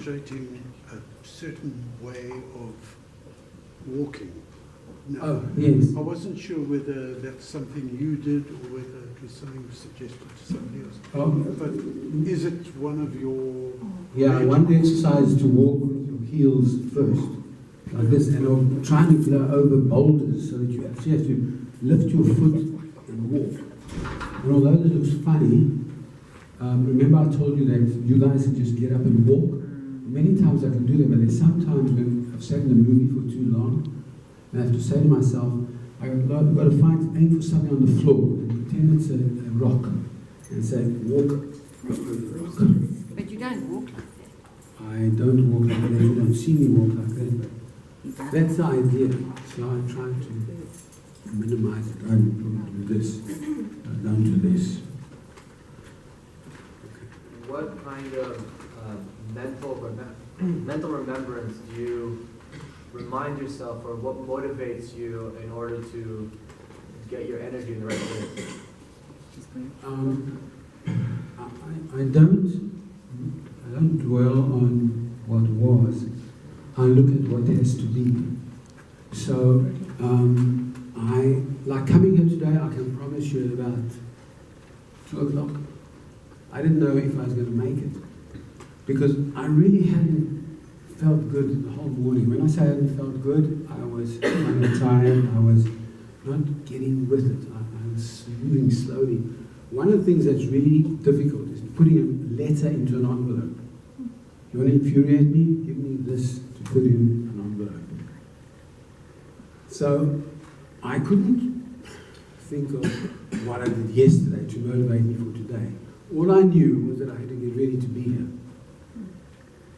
demonstrating a certain way of walking. Now, Oh, yes. I wasn't sure whether that's something you did or whether it was something suggested to somebody else. But is it one of your... Yeah, one exercise is to walk with your heels first, like this, and I'm trying to go over boulders so that you actually have to lift your foot and walk. And although this looks funny, remember I told you that you guys can just get up and walk? Many times I can do that, but there's sometimes when I've sat in the movie for too long, and I have to say to myself, I've got to aim for something on the floor, and pretend it's a rock, and say, walk. But you don't walk like that. I don't walk like that, you don't see me walk like that, but that's the idea. So I try to minimize it. I don't do this, I don't do this. What kind of mental remembrance do you remind yourself, or what motivates you in order to get your energy in the right place? I don't dwell on what was. I look at what has to be. So I like coming here today. I can promise you at about 2 o'clock. I didn't know if I was going to make it because I really hadn't felt good the whole morning. When I say I hadn't felt good, I was kind of tired. I was not getting with it. I was moving slowly. One of the things that's really difficult is putting a letter into an envelope. You want to infuriate me? Give me this to put in an envelope. So I couldn't think of what I did yesterday to motivate me for today. All I knew was that I had to get ready to be here.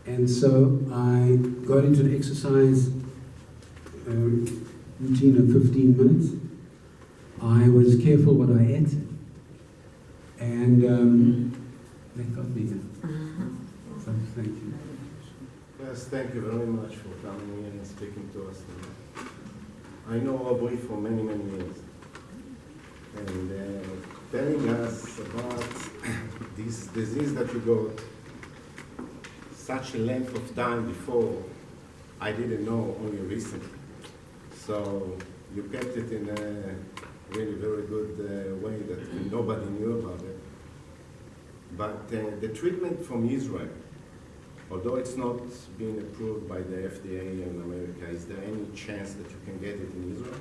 And so I got into an exercise routine of 15 minutes. I was careful what I ate. And that got me here. So thank you. Yes, thank you very much for coming here and speaking to us. I know Aubrey for many, many years. And telling us about this disease that you got such a length of time before, I didn't know only recently. So you kept it in a really very good way that nobody knew about it. But the treatment from Israel, although it's not being approved by the FDA in America, is there any chance that you can get it in Israel?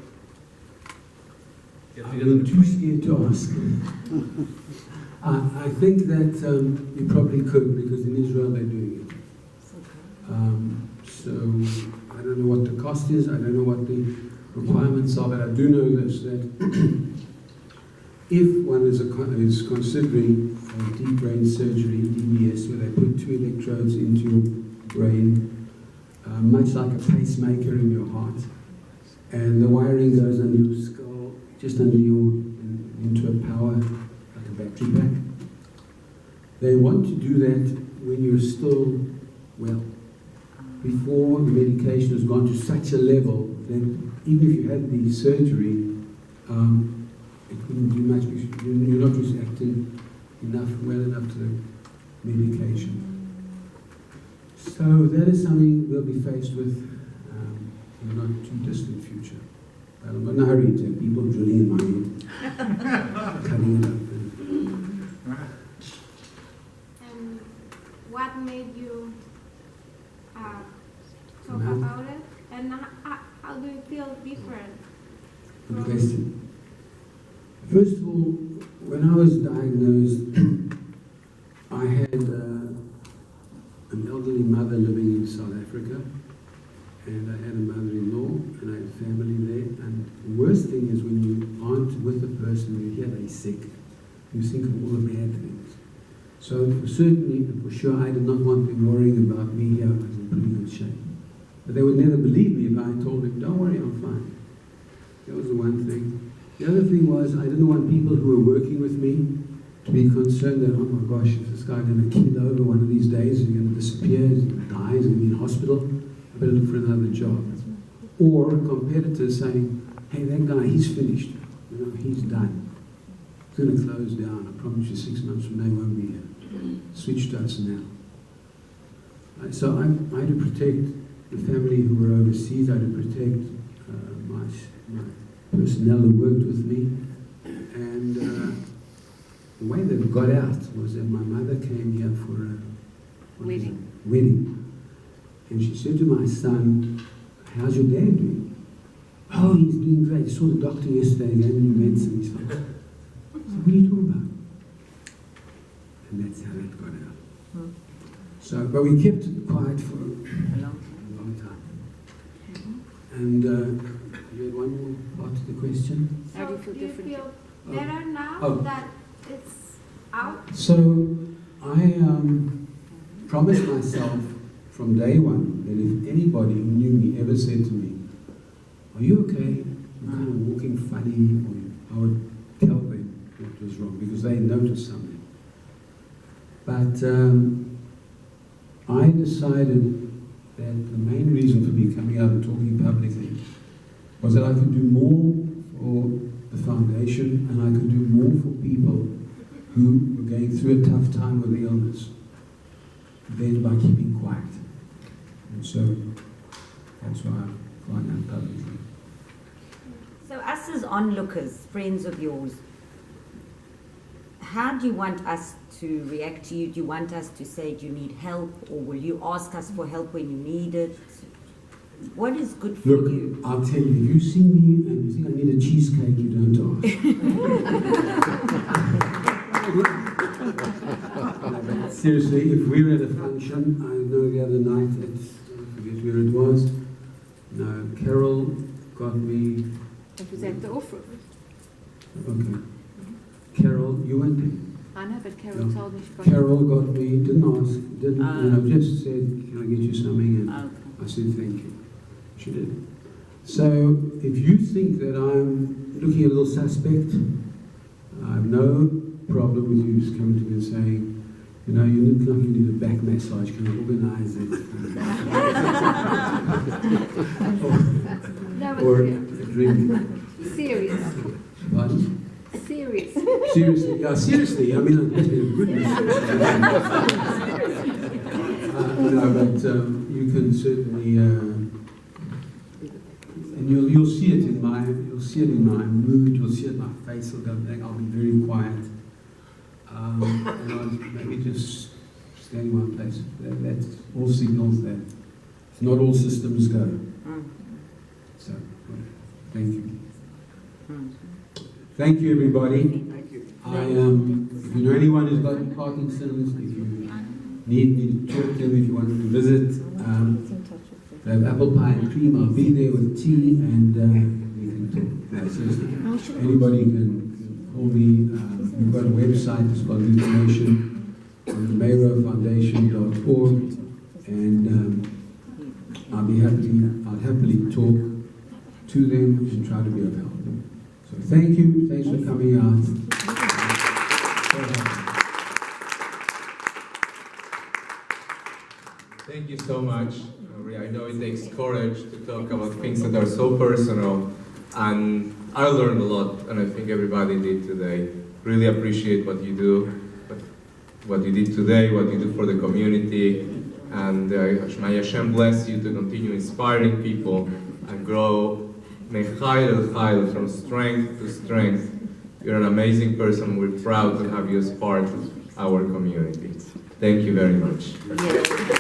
I've been too scared to ask. I think that you probably could, because in Israel they're doing it. So I don't know what the cost is, I don't know what the requirements are, but I do know this, that if one is considering deep brain surgery, DBS, where they put 2 electrodes into your brain, much like a pacemaker in your heart, and the wiring goes under your skull, just under into a power, like a battery pack. They want to do that when you're still well, before the medication has gone to such a level that even if you had the surgery, it wouldn't do much because you're not reacting well enough to the medication. So that is something we'll be faced with in the not too distant future. I'm not in a hurry to have people drilling in my head, cutting it up. And what made you talk about it? And how do you feel different? Good question. First of all, when I was diagnosed, I had an elderly mother living in South Africa, and I had a mother-in-law, and I had family there. And the worst thing is when you aren't with the person you hear they're sick, you think of all the bad things. So certainly, for sure, I did not want them worrying about me here. I was in pretty good shape. But they would never believe me if I told them, don't worry, I'm fine. That was the one thing. The other thing was, I didn't want people who were working with me to be concerned that, oh my gosh, is this guy going to keel over one of these days? Is he going to disappear? Is he going to die? Is he going to be in hospital? I better look for another job. Or competitors saying, hey, that guy, he's finished. You know, he's done. He's going to close down. I promise you 6 months from now he won't be here. Switch to us now. So I had to protect the family who were overseas. I had to protect my personnel who worked with me. And the way that it got out was that my mother came here for a wedding. And she said to my son, "How's your dad doing?" "Oh, he's doing great. He saw the doctor yesterday, gave him new medicine. He's fine." So what are you talking about? And that's how that got out. So, but we kept it quiet for a long time. And you had one more part of the question? How do you So feel do you different? feel better now Oh. that it's out? So I promised myself from day one that if anybody who knew me ever said to me, "Are you okay? You're kind of walking funny," or I would tell them what was wrong because they noticed something. But I decided that the main reason for me coming out and talking publicly was that I could do more for the foundation and I could do more for people who were going through a tough time with the illness than by keeping quiet. And so that's why I'm going out publicly. So us as onlookers, friends of yours, how do you want us to react to you? Do you want us to say, do you need help? Or will you ask us for help when you need it? What is good for Look, you? I'll tell you, if you see me and you think I need a cheesecake, you don't ask. Seriously, if we're at a function, I know the other night, I forget where it was, no, Carol got me, It was at the offer. okay, Carol, you went there. I know, but Carol No. told me she got Carol got me, didn't ask, just said, "Can I get you something?" And Okay. I said, "Thank you." She did. So if you think that I'm looking a little suspect, I have no problem with you just coming to me and saying, "You know, you look like you need a back massage. Can I organize it?" That or was a drink. serious. Pardon? Serious. Seriously, yeah, seriously. I mean, it has been a good no, but you can certainly, and you'll see it in my mood. You'll see it in my face. I'll be very quiet, and I'll maybe just stand in one place. That's all signals that it's not all systems go. So, thank you. Thank you, everybody. If you know anyone who's got Parkinson's, if you need me to talk to them, if you want to visit, they have apple pie and cream. I'll be there with tea and we can talk. So anybody can call me. We've got a website, it's got information on meyerowfoundation.org, and I'd happily talk to them and try to be of help. So thank you, thanks for coming out. Thank you so much, Aubrey. I know it takes courage to talk about things that are so personal, and I learned a lot, and I think everybody did today. Really appreciate what you do, what you did today, what you do for the community, and may Hashem bless you to continue inspiring people and grow from strength to strength. You're an amazing person. We're proud to have you as part of our community. Thank you very much. Yes.